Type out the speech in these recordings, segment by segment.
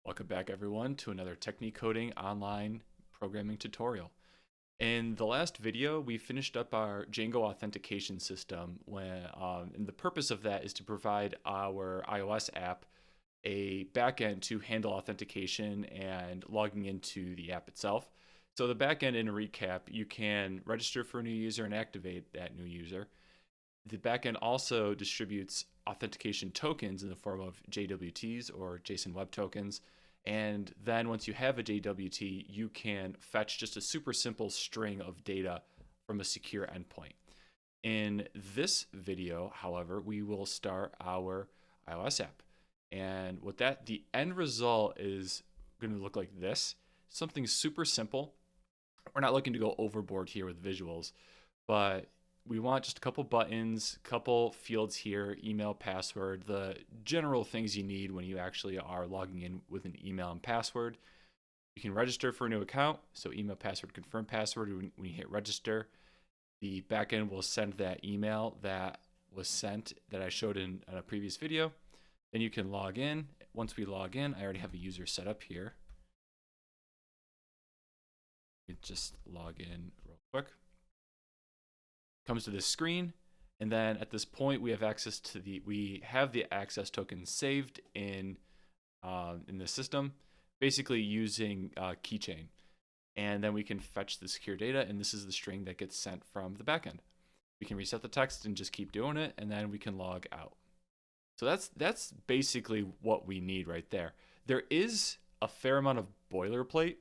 Welcome back everyone to another Technique Coding online programming tutorial. In the last video, we finished up our Django authentication system and the purpose of that is to provide our iOS app a backend to handle authentication and logging into the app itself. So the backend, in a recap, you can register for a new user and activate that new user. The backend also distributes authentication tokens in the form of JWTs or JSON Web Tokens. And then once you have a JWT, you can fetch just a super simple string of data from a secure endpoint. In this video, however, we will start our iOS app. And the end result is going to look like this. Something super simple. We're not looking to go overboard here with visuals, but we want just a couple buttons, couple fields here, email, password, the general things you need when you actually are logging in with an email and password. You can register for a new account, so email, password, confirm password. When you hit register, the backend will send that email that was sent that I showed in a previous video. Then you can log in. Once we log in, I already have a user set up here. You just log in real quick. Comes to this screen, and then at this point we have access to the access token saved in the system, basically using keychain, and then we can fetch the secure data, and this is the string that gets sent from the backend. We can reset the text and just keep doing it, and then we can log out. So that's basically what we need right there. There is a fair amount of boilerplate,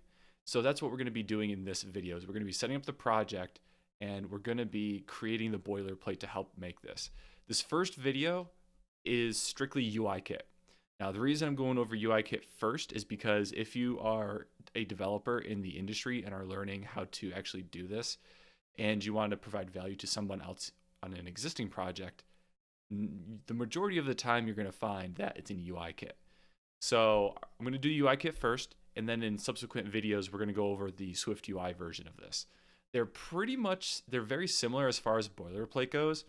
so that's what we're going to be doing in this video. Is we're going to be setting up the project, and we're going to be creating the boilerplate to help make this. This first video is strictly UIKit. Now, the reason I'm going over UIKit first is because if you are a developer in the industry and are learning how to actually do this, and you want to provide value to someone else on an existing project, the majority of the time you're going to find that it's in UIKit. So I'm going to do UIKit first, and then in subsequent videos, we're going to go over the SwiftUI version of this. They're very similar as far as boilerplate goes,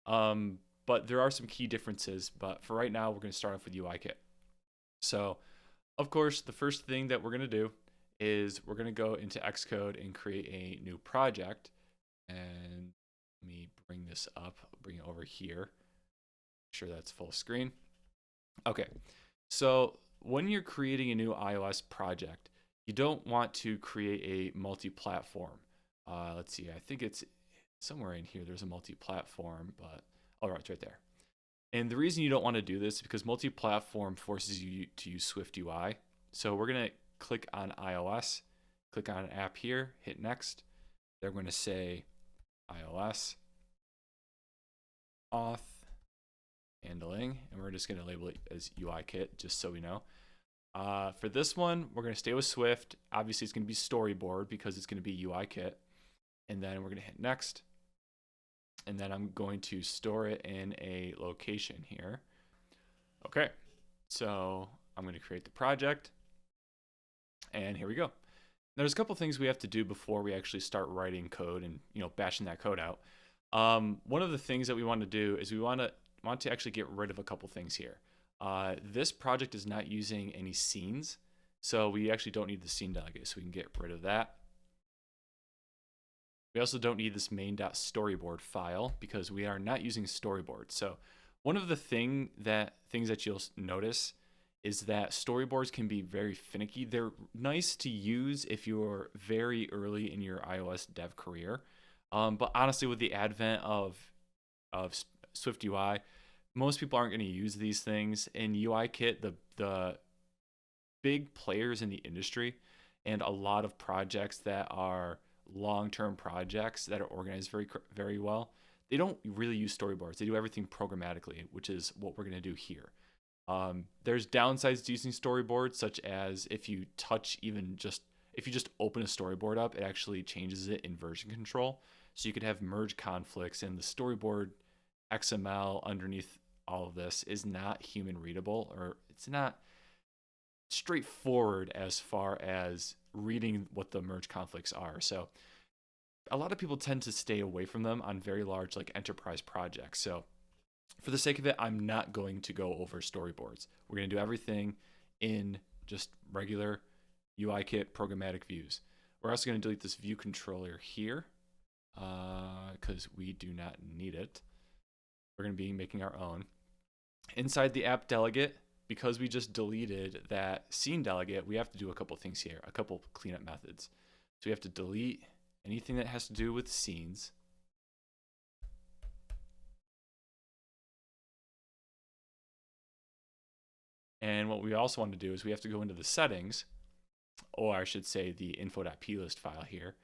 but there are some key differences. But for right now, we're going to start off with UIKit. So, of course, the first thing that we're going to do is we're going to go into Xcode and create a new project. And let me bring this up, bring it over here. Make sure that's full screen. Okay, so when you're creating a new iOS project, you don't want to create a multi-platform. Let's see, I think it's somewhere in here. There's a multi-platform, but it's right there. And the reason you don't want to do this is because multi-platform forces you to use SwiftUI. So we're going to click on iOS, click on app here, hit next. They're going to say iOS, auth, handling, and we're just going to label it as UIKit just so we know. For this one, we're going to stay with Swift. Obviously, it's going to be Storyboard because it's going to be UIKit. And then we're going to hit next. And then I'm going to store it in a location here. Okay, so I'm going to create the project. And here we go. There's a couple things we have to do before we actually start writing code and bashing that code out. One of the things that we want to do is we want to actually get rid of a couple things here. This project is not using any scenes, so we actually don't need the scene delegate, so we can get rid of that. We also don't need this main.storyboard file because we are not using storyboards. So one of the things that you'll notice is that storyboards can be very finicky. They're nice to use if you're very early in your iOS dev career. But honestly, with the advent of SwiftUI, most people aren't going to use these things. In UIKit, the big players in the industry and a lot of projects that are long-term projects that are organized very, very well, they don't really use storyboards. They do everything programmatically, which is what we're going to do here. There's downsides to using storyboards, such as if you just open a storyboard up, it actually changes it in version control. So you could have merge conflicts, and the storyboard XML underneath all of this is not human readable, or it's not straightforward as far as reading what the merge conflicts are. So a lot of people tend to stay away from them on very large enterprise projects. So for the sake of it, I'm not going to go over storyboards. We're going to do everything in just regular UIKit programmatic views. We're also going to delete this view controller here because we do not need it. We're going to be making our own. Inside the app delegate, because we just deleted that scene delegate, we have to do a couple things here, a couple cleanup methods. So we have to delete anything that has to do with scenes. And what we also want to do is we have to go into the settings, or I should say the info.plist file here,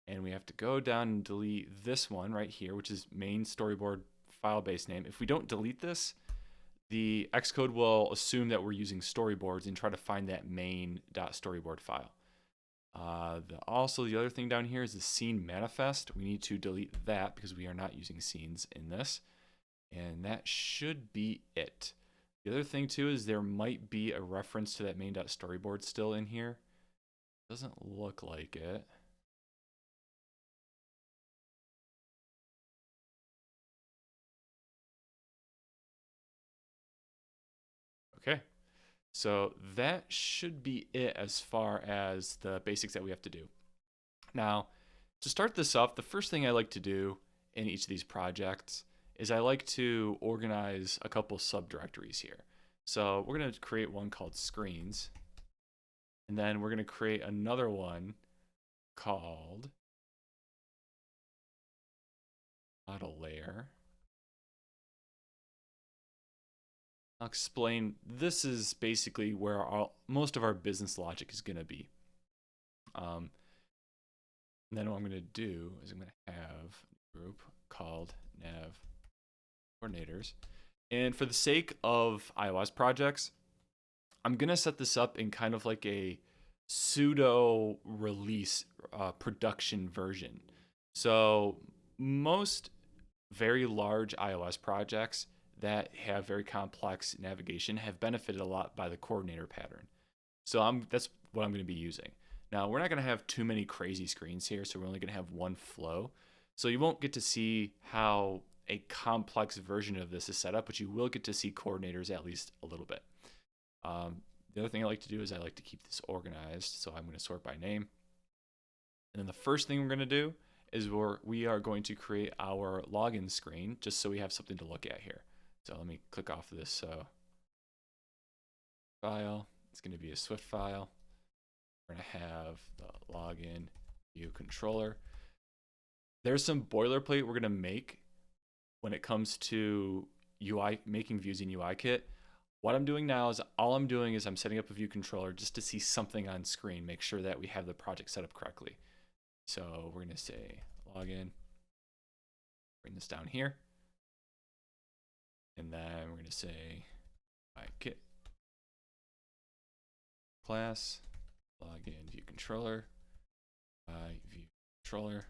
and we have to go down and delete this one right here, which is main storyboard file base name. If we don't delete this, the Xcode will assume that we're using storyboards and try to find that main.storyboard file. Also, the other thing down here is the scene manifest. We need to delete that because we are not using scenes in this. And that should be it. The other thing too is there might be a reference to that main.storyboard still in here. Doesn't look like it. Okay, so that should be it as far as the basics that we have to do. Now, to start this up, the first thing I like to do in each of these projects is I like to organize a couple subdirectories here. So we're going to create one called screens, and then we're going to create another one called AutoLayer. I'll explain, this is basically where most of our business logic is going to be. And then what I'm going to do is I'm going to have a group called nav coordinators. And for the sake of iOS projects, I'm going to set this up in kind of like a pseudo release production version. So most very large iOS projects that have very complex navigation have benefited a lot by the coordinator pattern. So that's what I'm going to be using. Now, we're not going to have too many crazy screens here, so we're only going to have one flow. So you won't get to see how a complex version of this is set up, but you will get to see coordinators at least a little bit. The other thing I like to do is I like to keep this organized, so I'm going to sort by name. And then the first thing we're going to do is we are going to create our login screen, just so we have something to look at here. So let me click off this file. It's going to be a Swift file. We're going to have the login view controller. There's some boilerplate we're going to make when it comes to making views in UIKit. What I'm doing now is I'm setting up a view controller just to see something on screen, make sure that we have the project set up correctly. So we're going to say login, bring this down here. And then we're going to say UIKit class login view controller view controller.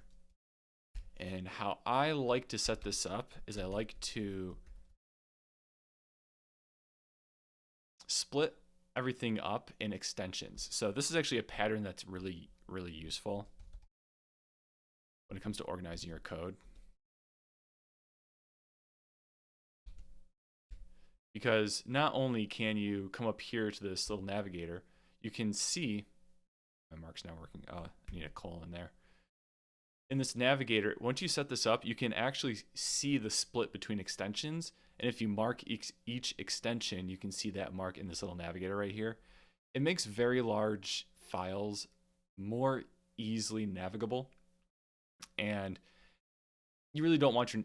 And how I like to set this up is I like to split everything up in extensions. So this is actually a pattern that's really, really useful when it comes to organizing your code. Because not only can you come up here to this little navigator, you can see, my mark's not working, I need a colon there. In this navigator, once you set this up, you can actually see the split between extensions. And if you mark each extension, you can see that mark in this little navigator right here. It makes very large files more easily navigable. And you really don't want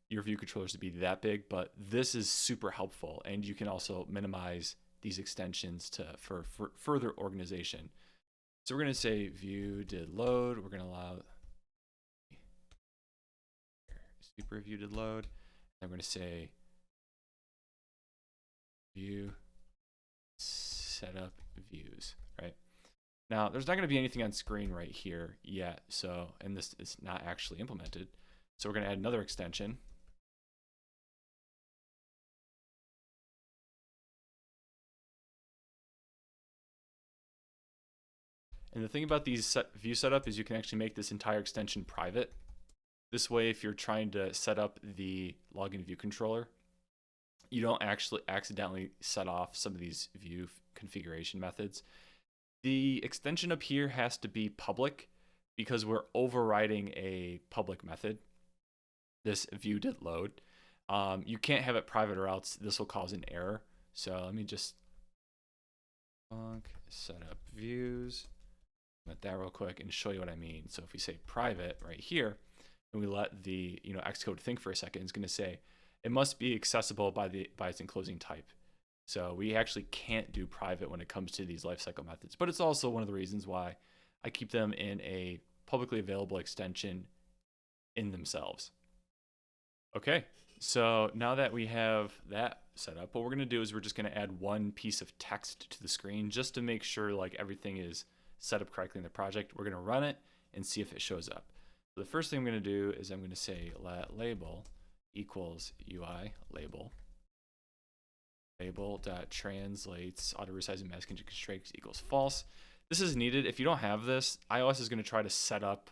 your view controllers to be that big, but this is super helpful. And you can also minimize these extensions for further organization. So we're going to say view did load. We're going to allow super view did load. I'm going to say view setup views, right? Now, there's not going to be anything on screen right here yet, so, and this is not actually implemented. So we're going to add another extension. And the thing about these view setup is you can actually make this entire extension private. This way, if you're trying to set up the login view controller, you don't actually accidentally set off some of these view configuration methods. The extension up here has to be public because we're overriding a public method. This view did load. You can't have it private or else this will cause an error. So let me just set up views with that real quick and show you what I mean. So if we say private right here, and we let the Xcode think for a second, it's going to say it must be accessible by its enclosing type. So we actually can't do private when it comes to these lifecycle methods, but it's also one of the reasons why I keep them in a publicly available extension in themselves. Okay, so now that we have that set up, what we're going to do is we're just going to add one piece of text to the screen just to make sure like everything is set up correctly in the project. We're going to run it and see if it shows up. So the first thing I'm going to do is I'm going to say let label equals UI label. Label.translates auto resizing mask into constraints equals false. This is needed. If you don't have this, iOS is going to try to set up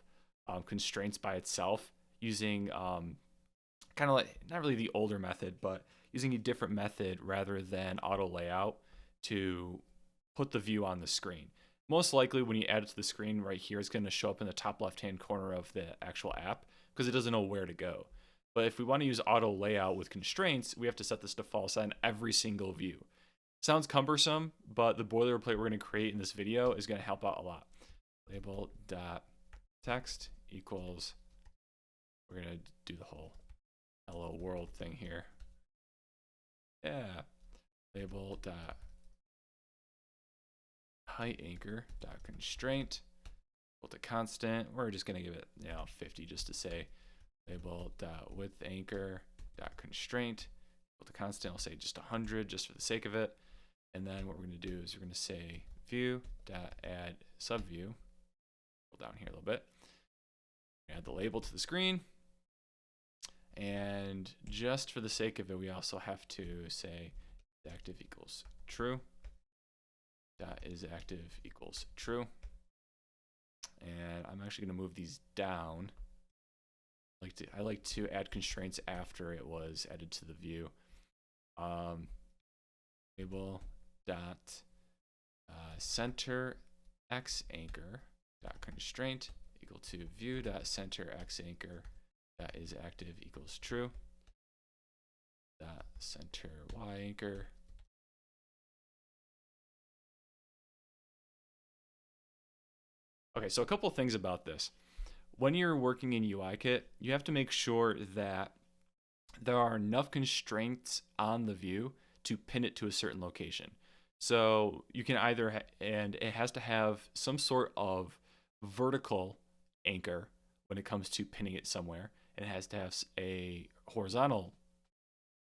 constraints by itself using kind of like, not really the older method, but using a different method rather than AutoLayout to put the view on the screen. Most likely when you add it to the screen right here, it's going to show up in the top left-hand corner of the actual app because it doesn't know where to go. But if we want to use AutoLayout with constraints, we have to set this to false on every single view. Sounds cumbersome, but the boilerplate we're going to create in this video is going to help out a lot. Label.text equals, we're going to do the whole hello world thing here. Yeah. Label.heightAnchor.constraint equal to constant. We're just going to give it 50 just to say. Label.widthAnchor.constraint equal to constant. I'll say just 100 just for the sake of it. And then what we're going to do is we're going to say view.add subview. Pull down here a little bit. Add the label to the screen. And just for the sake of it, we also have to say active equals true. Dot is active equals true. And I'm actually going to move these down. I like to add constraints after it was added to the view. Label dot center x anchor dot constraint equal to view dot center x anchor that is active equals true. Dot center y anchor. Okay, so a couple of things about this. When you're working in UIKit, you have to make sure that there are enough constraints on the view to pin it to a certain location. So you can either, and it has to have some sort of vertical anchor when it comes to pinning it somewhere, and it has to have a horizontal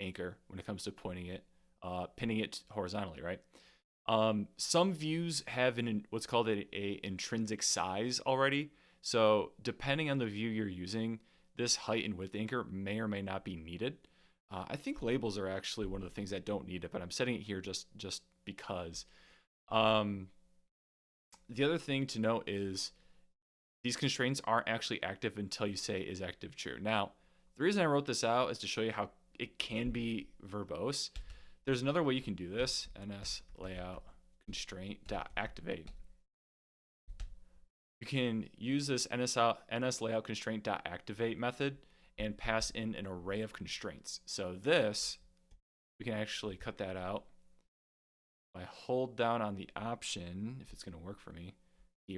anchor when it comes to pinning it horizontally, right? Some views have what's called a intrinsic size already. So depending on the view you're using, this height and width anchor may or may not be needed. I think labels are actually one of the things that don't need it, but I'm setting it here just because. The other thing to note is these constraints aren't actually active until you say is active true. Now, the reason I wrote this out is to show you how it can be verbose. There's another way you can do this, NSLayout constraint.activate. You can use this NSLayout constraint.activate method and pass in an array of constraints. So this, we can actually cut that out. If I hold down on the option, if it's going to work for me,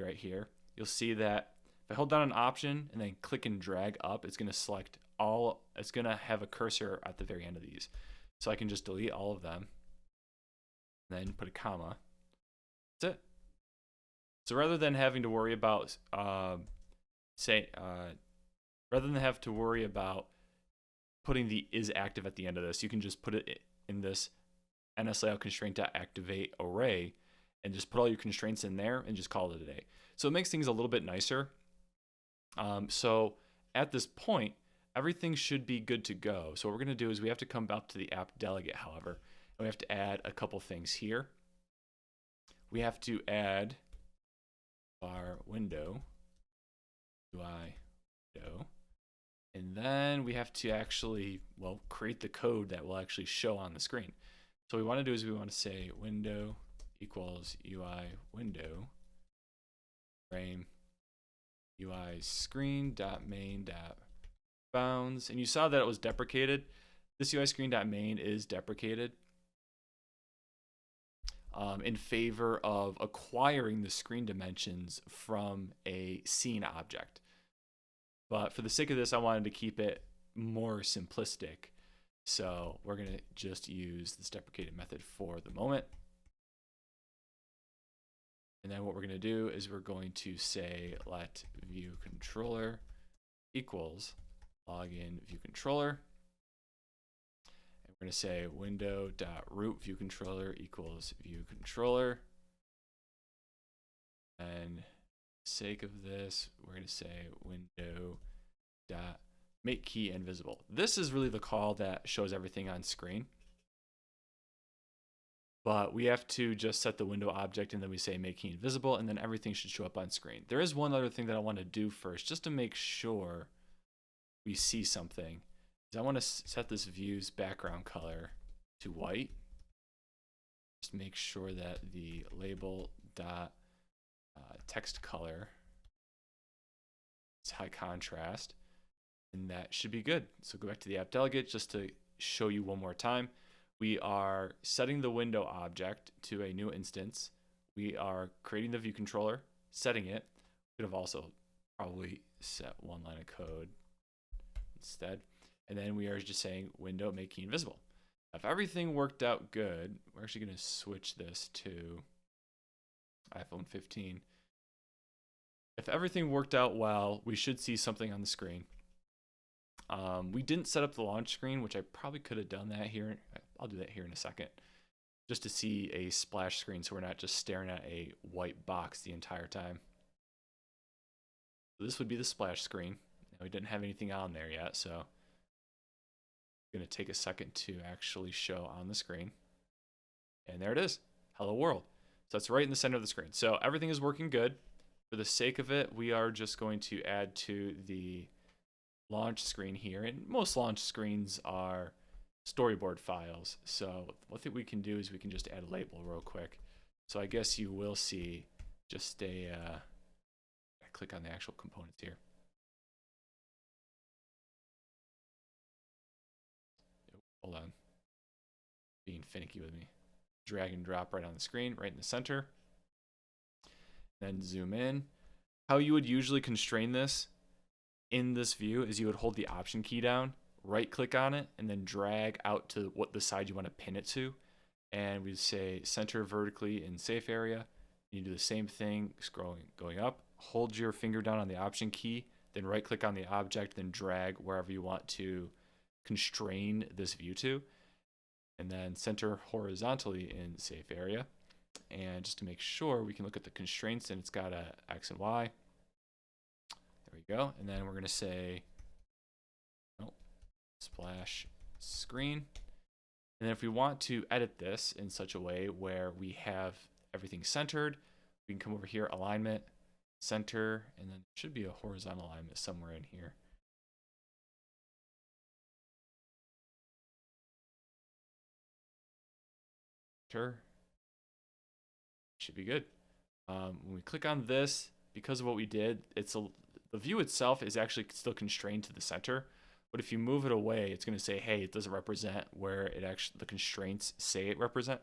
right here, you'll see that if I hold down an option and then click and drag up, it's going to select all, it's going to have a cursor at the very end of these. So I can just delete all of them, then put a comma. That's it. So rather than having to worry about, rather than have to worry about putting the is active at the end of this, you can just put it in this NSLayout constraint.activate array and just put all your constraints in there and just call it a day. So it makes things a little bit nicer. So at this point, everything should be good to go. So what we're going to do is we have to come up to the app delegate, however, and we have to add a couple things here. We have to add our window, UI window, And then we have to actually, well, create the code that will actually show on the screen. So what we want to do is we want to say window equals UI window frame UI screen dot main dot bounds. And you saw that it was deprecated. This UI screen dot main is deprecated in favor of acquiring the screen dimensions from a scene object. But for the sake of this, I wanted to keep it more simplistic. So we're going to just use this deprecated method for the moment. And then what we're going to do is we're going to say let view controller equals login view controller. And we're going to say window.root view controller equals view controller. And sake of this, we're going to say window dot make key invisible. This is really the call that shows everything on screen. But we have to just set the window object and then we say make key invisible and then everything should show up on screen. There is one other thing that I want to do first just to make sure we see something. Is I want to set this view's background color to white. Just make sure that the label dot text color is high contrast, and that should be good. So go back to the app delegate just to show you one more time. We are setting the window object to a new instance. We are creating the view controller, setting it. We could have also probably set one line of code instead. And then we are just saying window make key invisible. If everything worked out good, we're actually going to switch this to iPhone 15. If everything worked out well, we should see something on the screen. We didn't set up the launch screen, which I probably could have done that here. I'll do that here in a second, just to see a splash screen so we're not just staring at a white box the entire time. So this would be the splash screen. Now, we didn't have anything on there yet, so I'm going to take a second to actually show on the screen. And there it is. Hello world. So that's right in the center of the screen. So everything is working good. For the sake of it, we are just going to add to the launch screen here. And most launch screens are storyboard files. So what thing we can do is we can just add a label real quick. So I guess you will see just a, click on the actual components here. Hold on. Being finicky with me. Drag and drop right on the screen, right in the center. Then zoom in. How you would usually constrain this in this view is you would hold the option key down, right click on it, and then drag out to what the side you want to pin it to. And we say center vertically in safe area. You do the same thing, going up. Hold your finger down on the option key, then right click on the object, then drag wherever you want to constrain this view to, and then center horizontally in safe area. And just to make sure, we can look at the constraints, and it's got a X and Y. There we go. And then we're going to say splash screen. And then if we want to edit this in such a way where we have everything centered, we can come over here, alignment, center, and then there should be a horizontal alignment somewhere in here. Should be good. When we click on this, because of what we did, the view itself is actually still constrained to the center. But if you move it away, it's going to say, hey, it doesn't represent where it actually the constraints say it represent.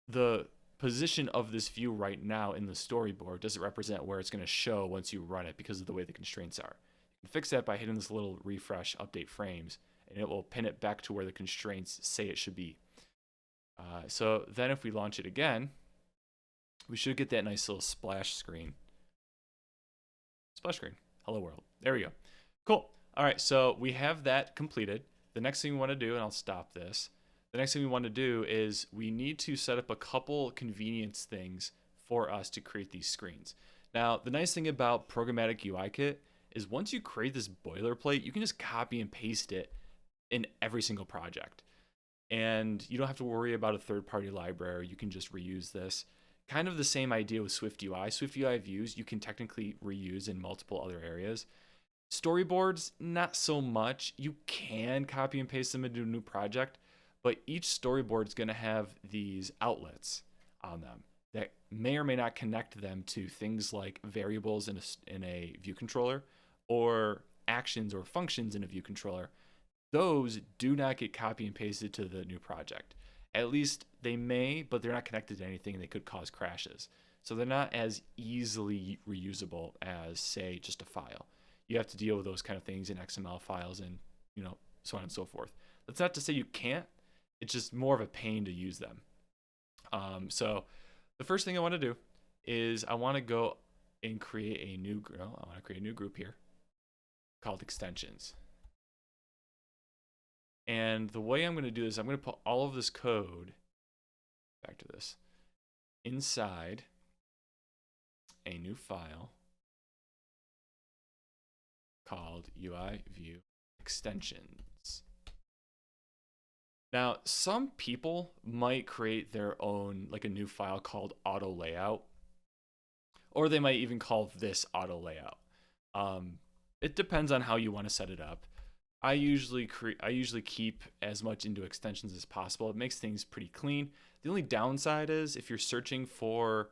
The position of this view right now in the storyboard doesn't represent where it's going to show once you run it because of the way the constraints are. You can fix that by hitting this little refresh update frames, and it will pin it back to where the constraints say it should be. So then if we launch it again, we should get that nice little splash screen. Splash screen. Hello world. There we go. Cool. All right, so we have that completed. The next thing we want to do, and I'll stop this, the next thing we want to do is we need to set up a couple convenience things for us to create these screens. Now, the nice thing about Programmatic UIKit is once you create this boilerplate, you can just copy and paste it in every single project. And you don't have to worry about a third-party library. You can just reuse this. Kind of the same idea with SwiftUI. SwiftUI views you can technically reuse in multiple other areas. Storyboards, not so much. You can copy and paste them into a new project, but each storyboard is going to have these outlets on them that may or may not connect them to things like variables in a view controller or actions or functions in a view controller. Those do not get copy and pasted to the new project. At least they may, but they're not connected to anything and they could cause crashes. So they're not as easily reusable as, say, just a file. You have to deal with those kind of things in XML files and, so on and so forth. That's not to say you can't. It's just more of a pain to use them. So the first thing I want to do is I want to go and create a new group here called extensions. And the way I'm going to do this, I'm going to put all of this code, back to this, inside a new file called UI View Extensions. Now, some people might create their own, like a new file called AutoLayout, or they might even call this AutoLayout. It depends on how you want to set it up. I usually keep as much into extensions as possible. It makes things pretty clean. The only downside is if you're searching for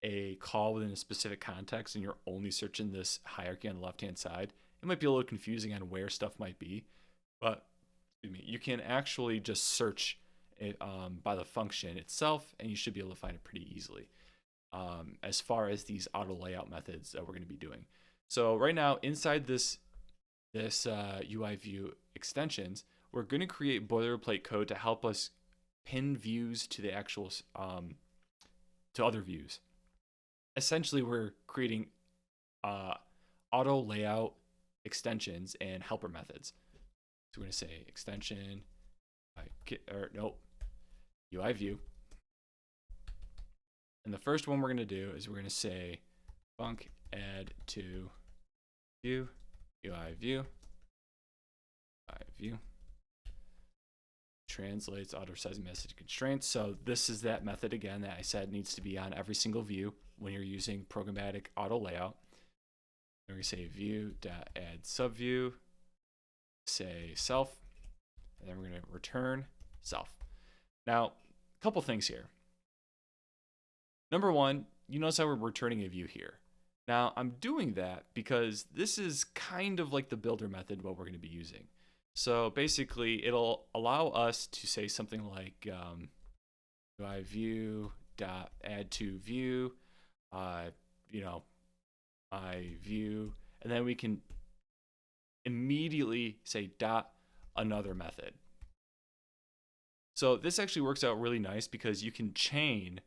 a call within a specific context and you're only searching this hierarchy on the left-hand side, it might be a little confusing on where stuff might be. But you can actually just search it by the function itself, and you should be able to find it pretty easily. As far as these auto layout methods that we're going to be doing. So right now, inside this UI view extensions, we're going to create boilerplate code to help us pin views to the actual to other views. Essentially, we're creating auto layout extensions and helper methods. So we're going to say extension UI view, and the first one we're going to do is we're going to say func add to view UI view translates auto resizing message constraints. So this is that method again that I said needs to be on every single view when you're using programmatic auto layout. And we're going to say view.add subview, say self, and then we're going to return self. Now, a couple things here. Number one, you notice how we're returning a view here. Now, I'm doing that because this is kind of like the builder method, what we're going to be using. So basically, it'll allow us to say something like UI view.add to view, my view, and then we can immediately say dot another method. So this actually works out really nice because you can chain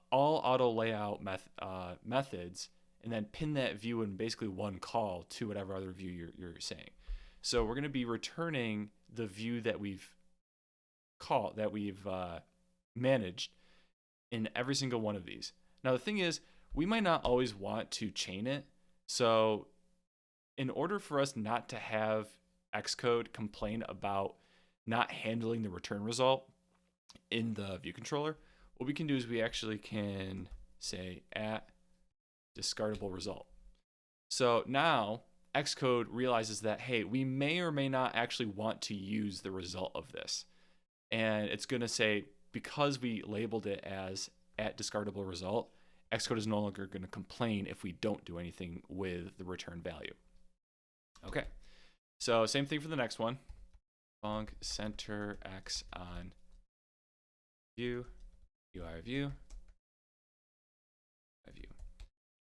all auto layout methods and then pin that view in basically one call to whatever other view you're saying. So we're going to be returning the view that we've managed in every single one of these. Now the thing is, we might not always want to chain it. So in order for us not to have Xcode complain about not handling the return result in the view controller, what we can do is we actually can say at discardable result. So now Xcode realizes that, hey, we may or may not actually want to use the result of this. And it's going to say, because we labeled it as at discardable result, Xcode is no longer going to complain if we don't do anything with the return value. Okay, so same thing for the next one. Func center X on view, UI view.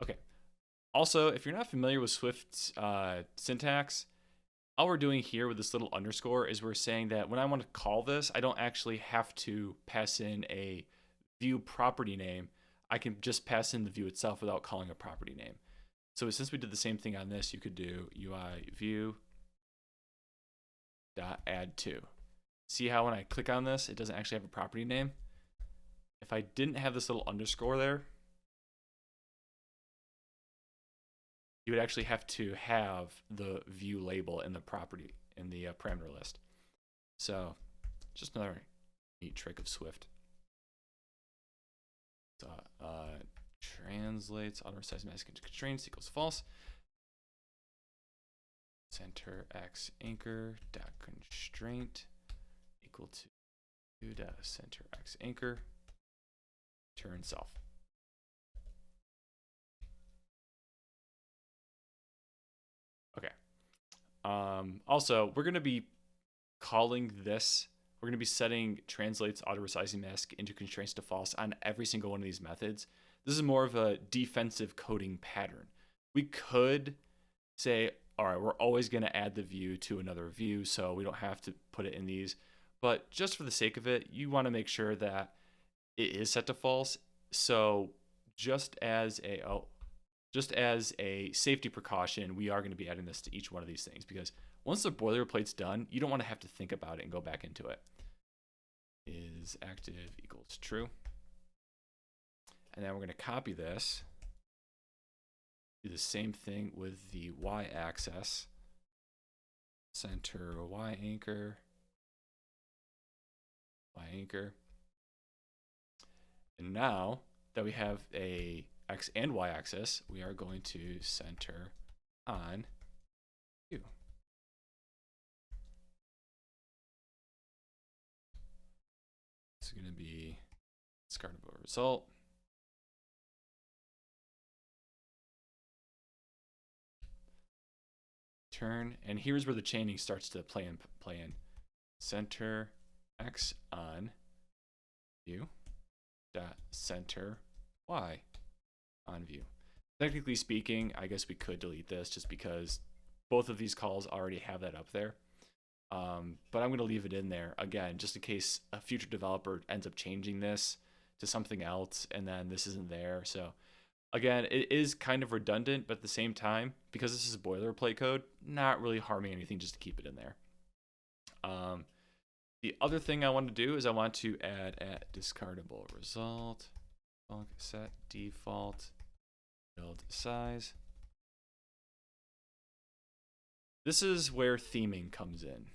Okay. Also, if you're not familiar with Swift's syntax, all we're doing here with this little underscore is we're saying that when I want to call this, I don't actually have to pass in a view property name. I can just pass in the view itself without calling a property name. So since we did the same thing on this, you could do UI view dot add to. See how when I click on this, it doesn't actually have a property name? If I didn't have this little underscore there, you would actually have to have the view label in the property in the parameter list. So just another neat trick of Swift. So, translates auto resize message constraints equals false. center x anchor dot constraint equal to dot center x anchor turn self. Okay. Also, we're going to be calling this. We're going to be setting translates auto resizing mask into constraints to false on every single one of these methods. This is more of a defensive coding pattern. We could say, all right, we're always going to add the view to another view, so we don't have to put it in these. But just for the sake of it, you want to make sure that it is set to false. So just as a safety precaution, we are going to be adding this to each one of these things, because once the boilerplate's done, you don't want to have to think about it and go back into it. Is active equals true. And then we're going to copy this. Do the same thing with the y-axis. Center y anchor. Y anchor. And now that we have a x and y axis, we are going to center on view. It's going to be discardable result. Turn, and here's where the chaining starts to play in. Center x on view dot center y on view. Technically speaking, I guess we could delete this just because both of these calls already have that up there. But I'm going to leave it in there again, just in case a future developer ends up changing this to something else and then this isn't there. So again, it is kind of redundant, but at the same time, because this is boilerplate code, not really harming anything just to keep it in there. The other thing I want to do is I want to add at discardable result, set default build size. This is where theming comes in.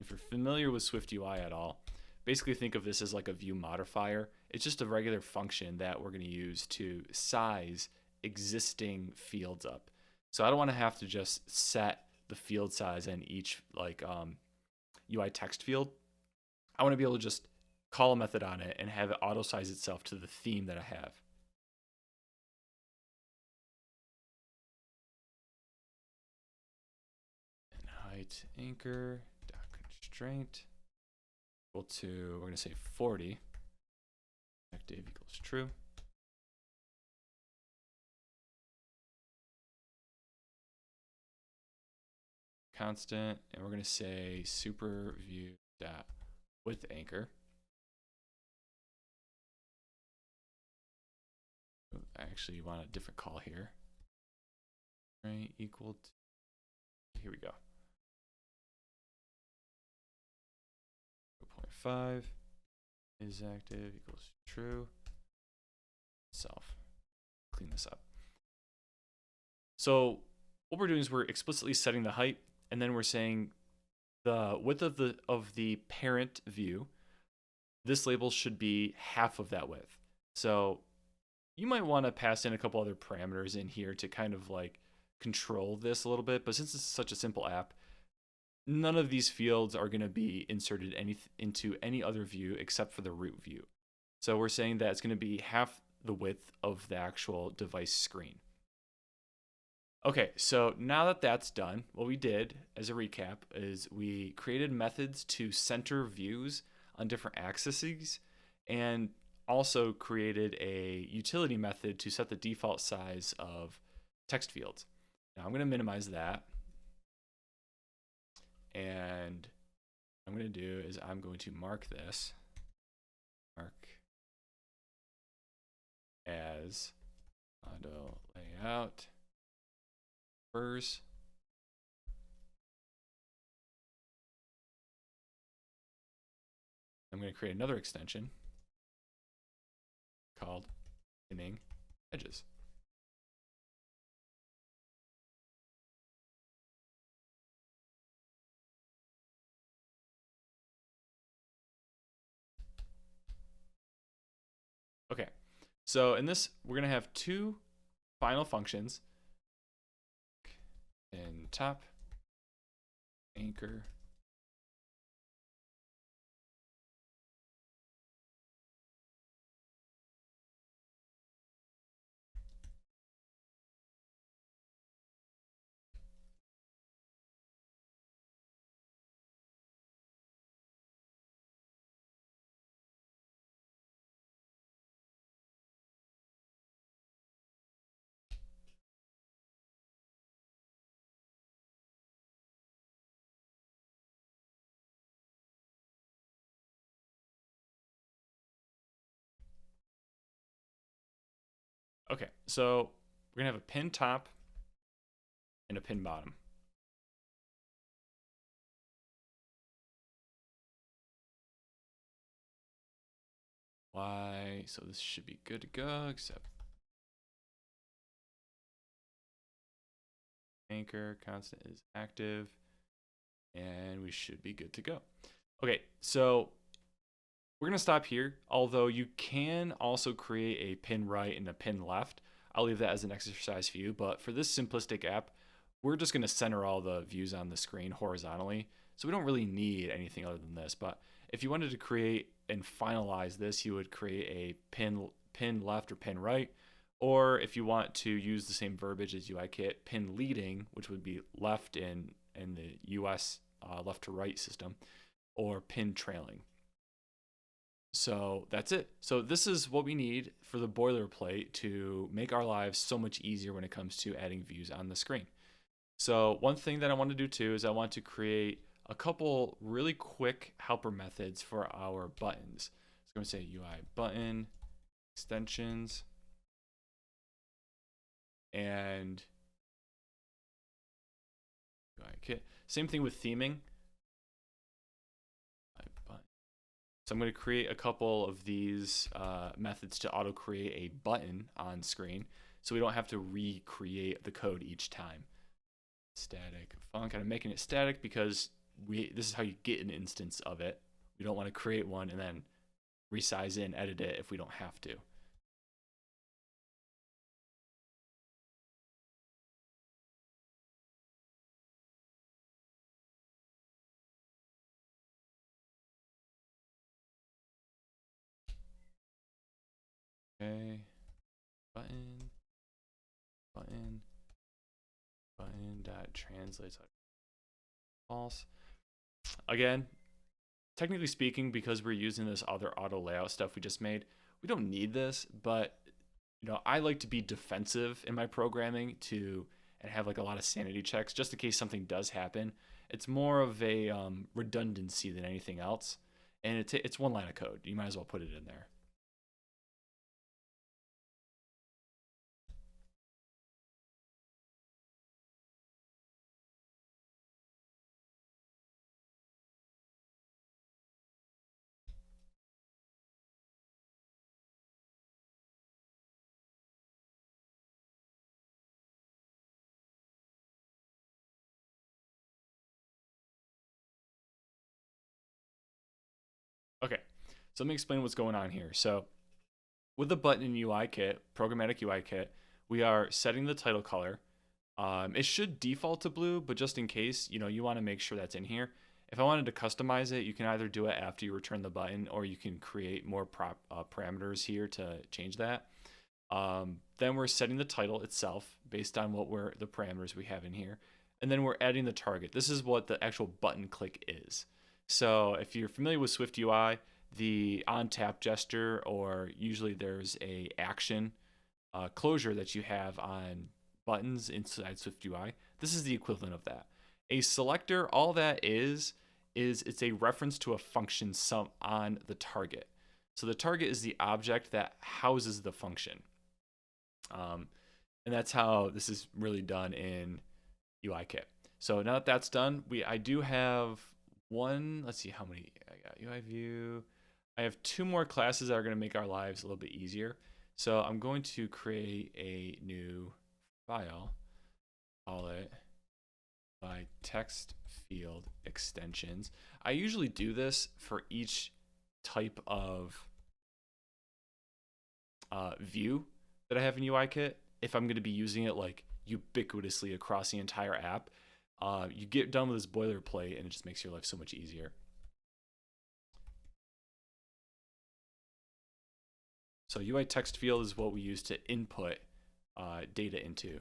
If you're familiar with SwiftUI at all, basically think of this as like a view modifier. It's just a regular function that we're going to use to size existing fields up. So I don't want to have to just set the field size in each like UI text field. I want to be able to just call a method on it and have it auto size itself to the theme that I have. And height anchor dot constraint equal to, we're going to say 40. Active equals true. Constant, and we're going to say super view dot width anchor. I actually want a different call here. Right, equal to, here we go. 0.5 is active equals true. Self. Clean this up. So what we're doing is we're explicitly setting the height, and then we're saying the width of the parent view. This label should be half of that width. So you might want to pass in a couple other parameters in here to kind of like control this a little bit. But since it's such a simple app, none of these fields are going to be inserted into any other view except for the root view. So we're saying that it's going to be half the width of the actual device screen. Okay, so now that that's done, what we did as a recap is we created methods to center views on different axes and also created a utility method to set the default size of text fields. Now I'm going to minimize that. And what I'm going to do is I'm going to mark this as AutoLayout first. I'm going to create another extension called thinning edges. Okay, so in this, we're going to have two final functions. pin top, anchor. Okay, so we're gonna have a pin top and a pin bottom. Why? So this should be good to go, except anchor constant is active, and we should be good to go. Okay, so we're gonna stop here, although you can also create a pin right and a pin left. I'll leave that as an exercise for you, but for this simplistic app, we're just gonna center all the views on the screen horizontally, so we don't really need anything other than this. But if you wanted to create and finalize this, you would create a pin left or pin right, or if you want to use the same verbiage as UIKit, pin leading, which would be left in the US left to right system, or pin trailing. So that's it. So this is what we need for the boilerplate to make our lives so much easier when it comes to adding views on the screen. So one thing that I want to do too is I want to create a couple really quick helper methods for our buttons. So I'm going to say UI button extensions and UIKit. Same thing with theming. So I'm going to create a couple of these methods to auto create a button on screen so we don't have to recreate the code each time. Static fun, kind of making it static because this is how you get an instance of it. We don't want to create one and then resize it and edit it if we don't have to. Okay, button dot translates false. Again, technically speaking, because we're using this other auto layout stuff we just made, we don't need this, but I like to be defensive in my programming and have like a lot of sanity checks just in case something does happen. It's more of a redundancy than anything else, and it's one line of code. You might as well put it in there. Okay, so let me explain what's going on here. So with the button in UIKit, Programmatic UIKit, we are setting the title color. It should default to blue, but just in case, you want to make sure that's in here. If I wanted to customize it, you can either do it after you return the button, or you can create more parameters here to change that. Then we're setting the title itself based on the parameters we have in here. And then we're adding the target. This is what the actual button click is. So if you're familiar with SwiftUI, the on tap gesture, or usually there's a action closure that you have on buttons inside SwiftUI, this is the equivalent of that. A selector, all that is it's a reference to a function on the target. So the target is the object that houses the function. And that's how this is really done in UIKit. So now that that's done, I do have let's see how many I got. UI view. I have 2 more classes that are going to make our lives a little bit easier. So I'm going to create a new file, call it by text field extensions. I usually do this for each type of view that I have in UIKit. If I'm going to be using it like ubiquitously across the entire app. You get done with this boilerplate and it just makes your life so much easier. So UI text field is what we use to input data into.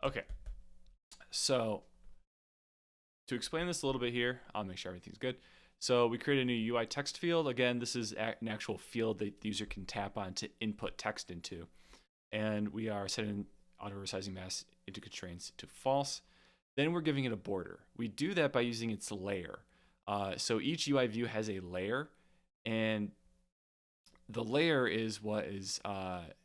Okay, so to explain this a little bit here, I'll make sure everything's good. So we create a new UI text field. Again, this is an actual field that the user can tap on to input text into. And we are setting auto resizing mask into constraints to false. Then we're giving it a border. We do that by using its layer. So each UI view has a layer, and the layer is what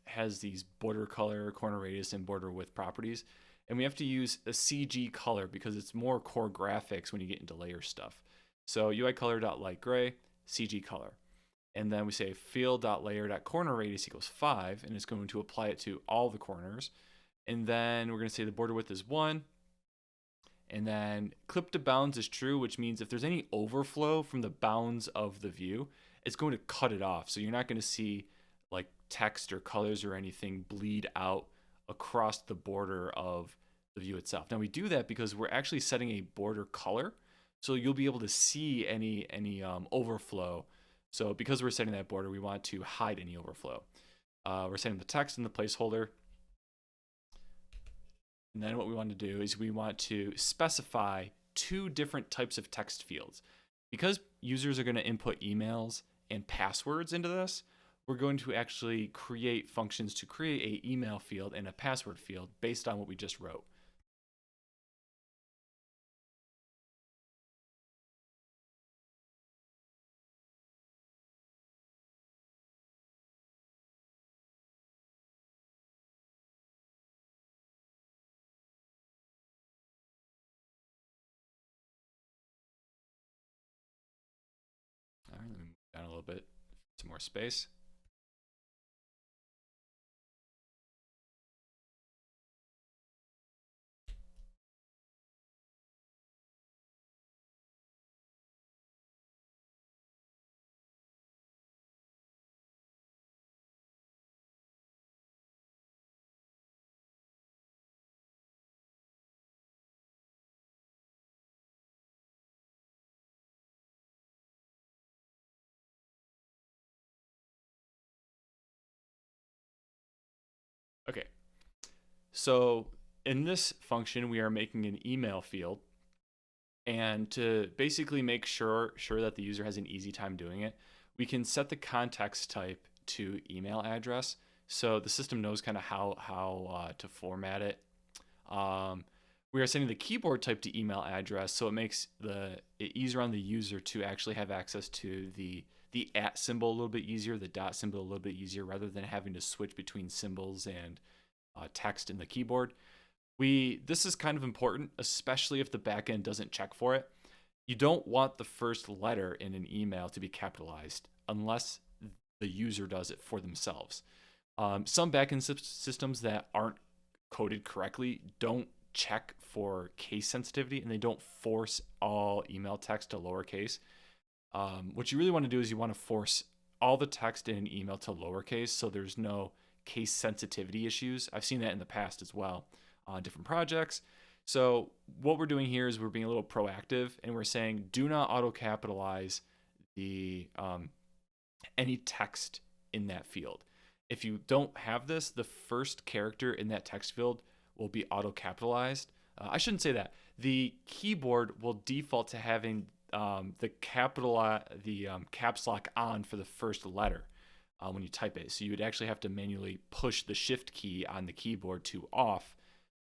has these border color, corner radius, and border width properties. And we have to use a CG color because it's more core graphics when you get into layer stuff. So UI color.light gray, CG color. And then we say field.layer.corner radius equals 5, and it's going to apply it to all the corners. And then we're going to say the border width is 1. And then clip to bounds is true, which means if there's any overflow from the bounds of the view, it's going to cut it off. So you're not going to see like text or colors or anything bleed out across the border of the view itself. Now we do that because we're actually setting a border color, so you'll be able to see any overflow. So because we're setting that border, we want to hide any overflow. We're setting the text in the placeholder. And then what we want to do is we want to specify 2 different types of text fields. Because users are going to input emails and passwords into this, we're going to actually create functions to create an email field and a password field based on what we just wrote. All right, let me move down a little bit, some more space. Okay, so in this function, we are making an email field. And to basically make sure that the user has an easy time doing it, we can set the context type to email address, so the system knows kind of how to format it. We are setting the keyboard type to email address, so it makes it easier on the user to actually have access to the @ symbol a little bit easier, the dot symbol a little bit easier, rather than having to switch between symbols and text in the keyboard. This is kind of important, especially if the backend doesn't check for it. You don't want the first letter in an email to be capitalized unless the user does it for themselves. Some backend systems that aren't coded correctly don't check for case sensitivity, and they don't force all email text to lowercase. What you really want to do is you want to force all the text in an email to lowercase so there's no case sensitivity issues. I've seen that in the past as well on different projects. So what we're doing here is we're being a little proactive, and we're saying do not auto capitalize the any text in that field. If you don't have this, the first character in that text field will be auto capitalized. I shouldn't say that. The keyboard will default to having the caps lock on for the first letter when you type it. So you would actually have to manually push the shift key on the keyboard to off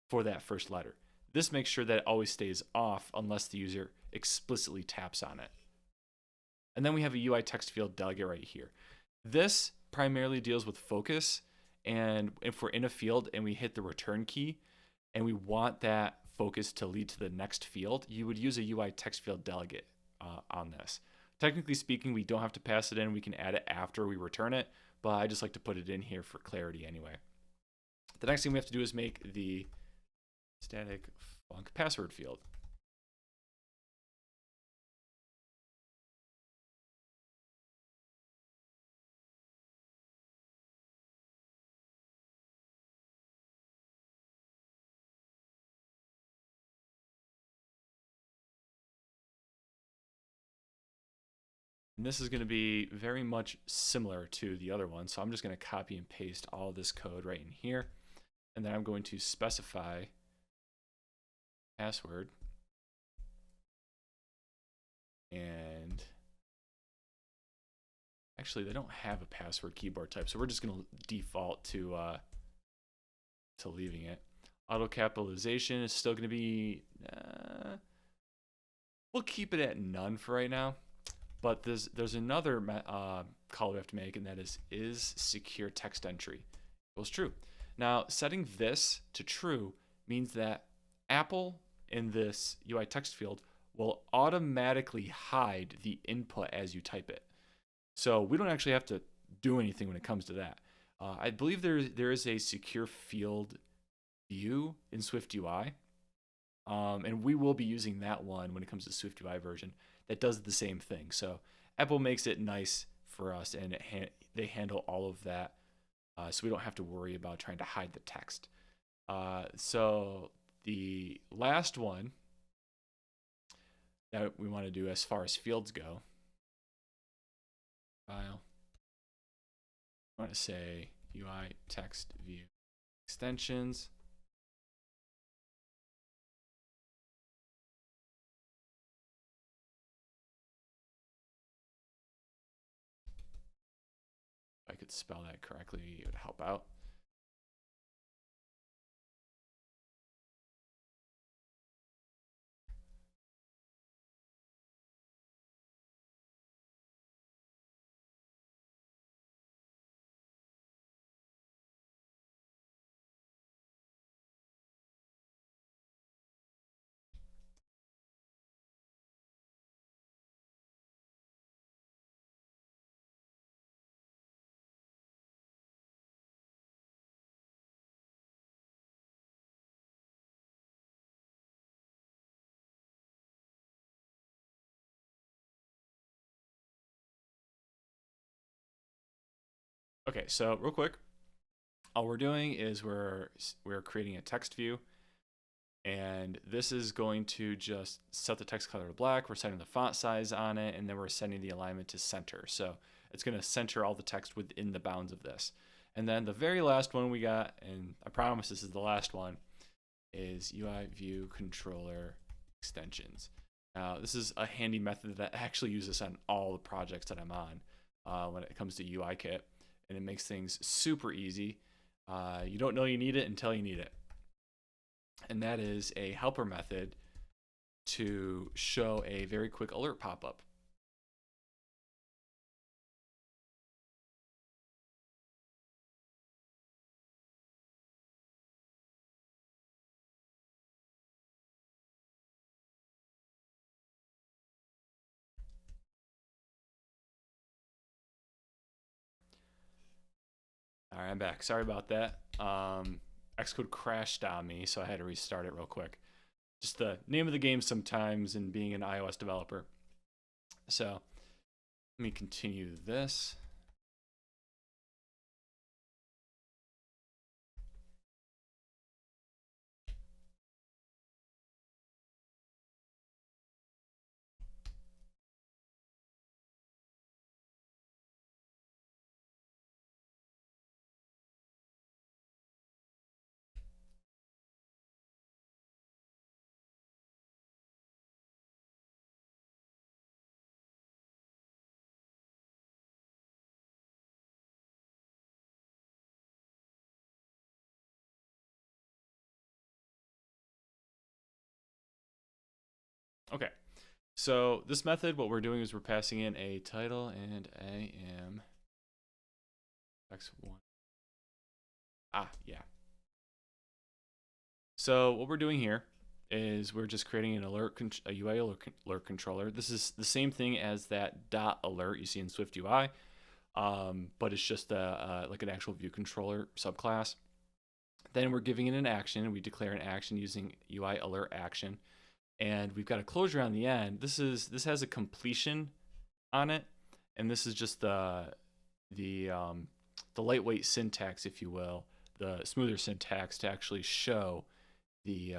for that first letter. This makes sure that it always stays off unless the user explicitly taps on it. And then we have a UI text field delegate right here. This primarily deals with focus, and if we're in a field and we hit the return key and we want that focus to lead to the next field, you would use a UI text field delegate on this. Technically speaking, we don't have to pass it in. We can add it after we return it, but I just like to put it in here for clarity anyway. The next thing we have to do is make the static func password field. And this is going to be very much similar to the other one. So I'm just going to copy and paste all this code right in here. And then I'm going to specify password. And actually, they don't have a password keyboard type. So we're just going to default to leaving it. Auto capitalization is still going to be, we'll keep it at none for right now. But there's another call we have to make, and that is secure text entry equals true. Now, setting this to true means that Apple in this UI text field will automatically hide the input as you type it. So we don't actually have to do anything when it comes to that. I believe there is a secure field view in SwiftUI, and we will be using that one when it comes to SwiftUI version. That does the same thing. So Apple makes it nice for us, and they handle all of that, so we don't have to worry about trying to hide the text. So the last one that we want to do as far as fields go, file, I want to say UI text view extensions. If I could spell that correctly, it would help out. Okay, so real quick, all we're doing is we're creating a text view, and this is going to just set the text color to black. We're setting the font size on it, and then we're setting the alignment to center. So it's going to center all the text within the bounds of this. And then the very last one we got, and I promise this is the last one, is UI view controller extensions. Now, this is a handy method that I actually use this on all the projects that I'm on when it comes to UIKit. And it makes things super easy. You don't know you need it until you need it. And that is a helper method to show a very quick alert pop-up. All right, I'm back. Sorry about that. Xcode crashed on me, so I had to restart it real quick. Just the name of the game sometimes in being an iOS developer. So let me continue this. Okay, so this method, what we're doing is we're passing in a title and I am X1. Yeah. So what we're doing here is we're just creating an a UI alert controller. This is the same thing as that dot alert you see in SwiftUI, but it's just like an actual view controller subclass. Then we're giving it an action. We declare an action using UI alert action, and we've got a closure on the end. This has a completion on it, and this is just the lightweight syntax, if you will, the smoother syntax to actually show the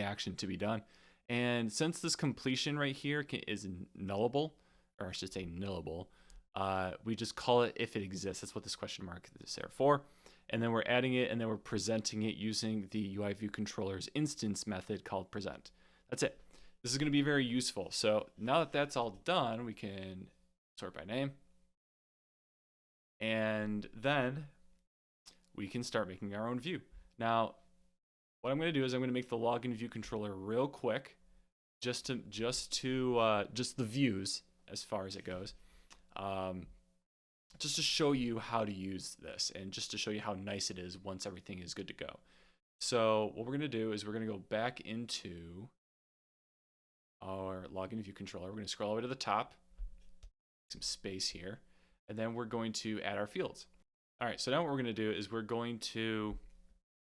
action to be done. And since this completion right here is nullable, or I should say nullable, we just call it if it exists. That's what this question mark is there for. And then we're adding it, and then we're presenting it using the UI view controller's instance method called present. That's it. This is going to be very useful. So now that that's all done, we can sort by name. And then we can start making our own view. Now, what I'm going to do is I'm going to make the login view controller real quick, just the views as far as it goes, just to show you how to use this and just to show you how nice it is once everything is good to go. So what we're going to do is we're going to go back into our login view controller. We're going to scroll over to the top, some space here, and then we're going to add our fields. All right, so now what we're going to do is we're going to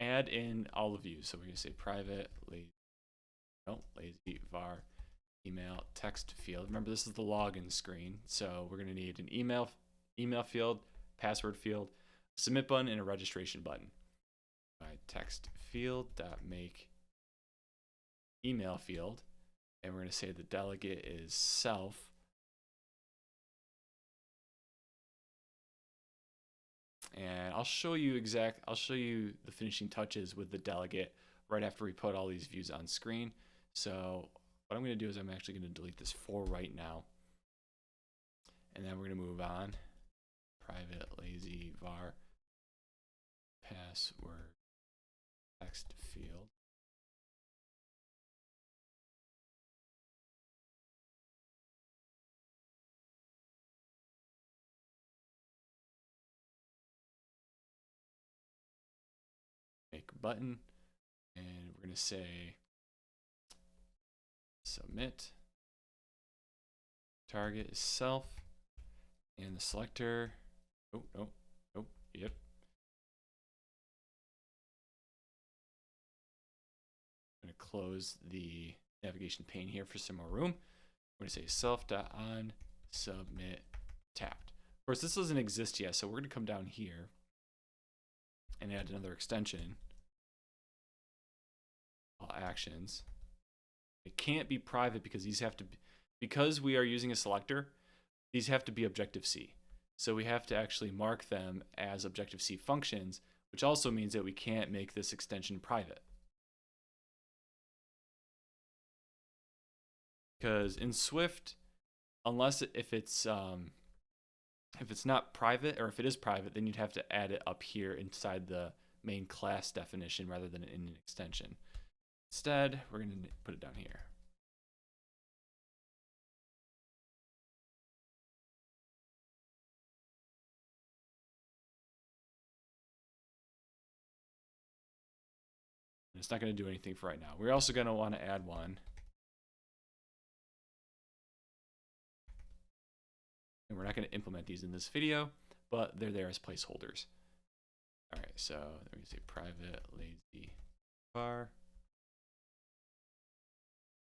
add in all the views. So we're going to say private lazy var email text field. Remember, this is the login screen, so we're going to need an email field, password field, submit button, and a registration button. By text field dot make email field, and we're going to say the delegate is self. And I'll show you the finishing touches with the delegate right after we put all these views on screen. So what I'm going to do is I'm actually going to delete this for right now. And then we're going to move on. Private lazy var password text field. Make button, and we're going to say submit. Target is self, and the selector. Yep. I'm going to close the navigation pane here for some more room. We're going to say self.on submit tapped. Of course, this doesn't exist yet, so we're going to come down here and add another extension. All actions. It can't be private because these have to be, because we are using a selector, these have to be Objective-C. So we have to actually mark them as Objective-C functions, which also means that we can't make this extension private. Because in Swift, if it's not private, or if it is private, then you'd have to add it up here inside the main class definition rather than in an extension. Instead, we're going to put it down here. And it's not going to do anything for right now. We're also going to want to add one. And we're not going to implement these in this video, but they're there as placeholders. All right, so we're going to say private lazy var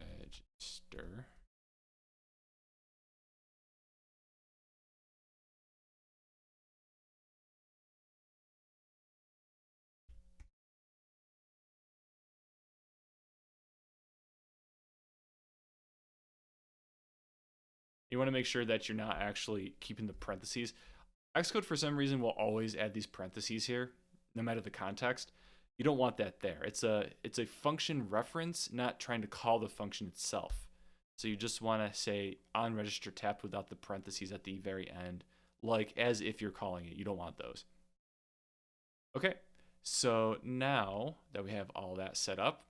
register. You want to make sure that you're not actually keeping the parentheses. Xcode, for some reason, will always add these parentheses here, no matter the context. You don't want that there. It's a function reference, not trying to call the function itself. So you just want to say on register tapped without the parentheses at the very end, like as if you're calling it. You don't want those. Okay, so now that we have all that set up,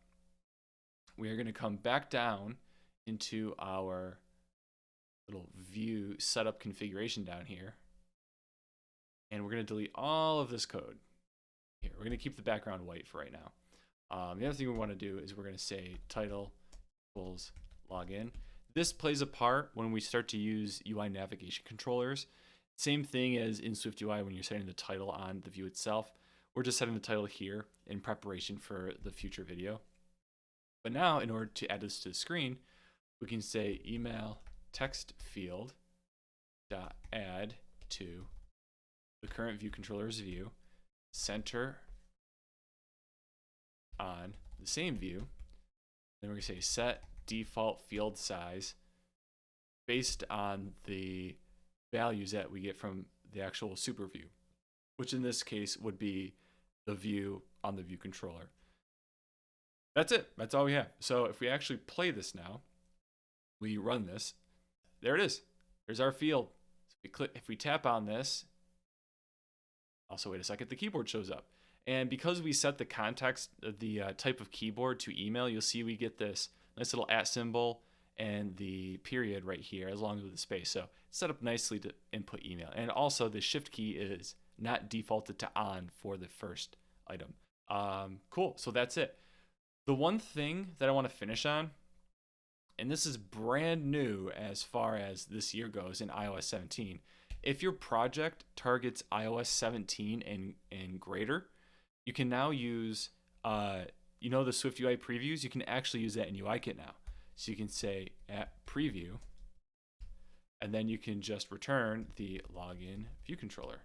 we are going to come back down into our little view setup configuration down here. And we're going to delete all of this code. Here, we're going to keep the background white for right now. The other thing we want to do is we're going to say title equals login. This plays a part when we start to use UI navigation controllers. Same thing as in SwiftUI when you're setting the title on the view itself. We're just setting the title here in preparation for the future video. But now, in order to add this to the screen, we can say email text field dot add to the current view controller's view, center on the same view. Then we're going to say set default field size based on the values that we get from the actual super view, which in this case would be the view on the view controller. That's it. That's all we have. So if we actually play this now, we run this, there it is. There's our field. So if we tap on this, also wait a second, the keyboard shows up. And because we set the context, the type of keyboard to email, you'll see we get this nice little @ symbol and the period right here, as long as with the space. So it's set up nicely to input email. And also the shift key is not defaulted to on for the first item. Cool, so that's it. The one thing that I want to finish on, and this is brand new as far as this year goes in iOS 17, if your project targets iOS 17 and greater, you can now use, the SwiftUI Previews, you can actually use that in UIKit now. So you can say @preview, and then you can just return the login view controller.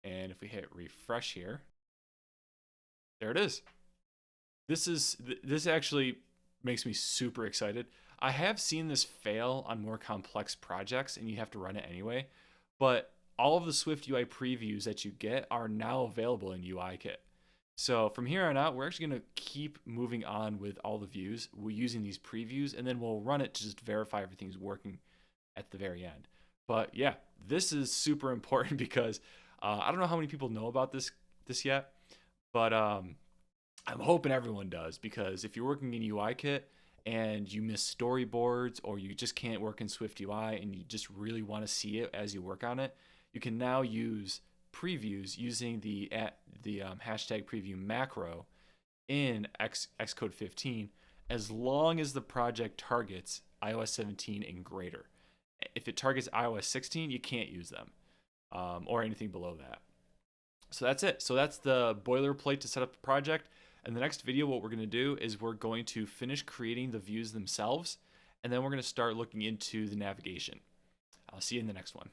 And if we hit refresh here, there it is. This actually makes me super excited. I have seen this fail on more complex projects and you have to run it anyway, but all of the SwiftUI previews that you get are now available in UIKit. So from here on out, we're actually going to keep moving on with all the views. We're using these previews, and then we'll run it to just verify everything's working at the very end. But yeah, this is super important because I don't know how many people know about this yet, but I'm hoping everyone does, because if you're working in UIKit and you miss storyboards, or you just can't work in SwiftUI and you just really want to see it as you work on it, you can now use previews using the hashtag preview macro in Xcode 15, as long as the project targets iOS 17 and greater. If it targets iOS 16, you can't use them, or anything below that. So that's it. So that's the boilerplate to set up the project. In the next video, what we're going to do is we're going to finish creating the views themselves, and then we're going to start looking into the navigation. I'll see you in the next one.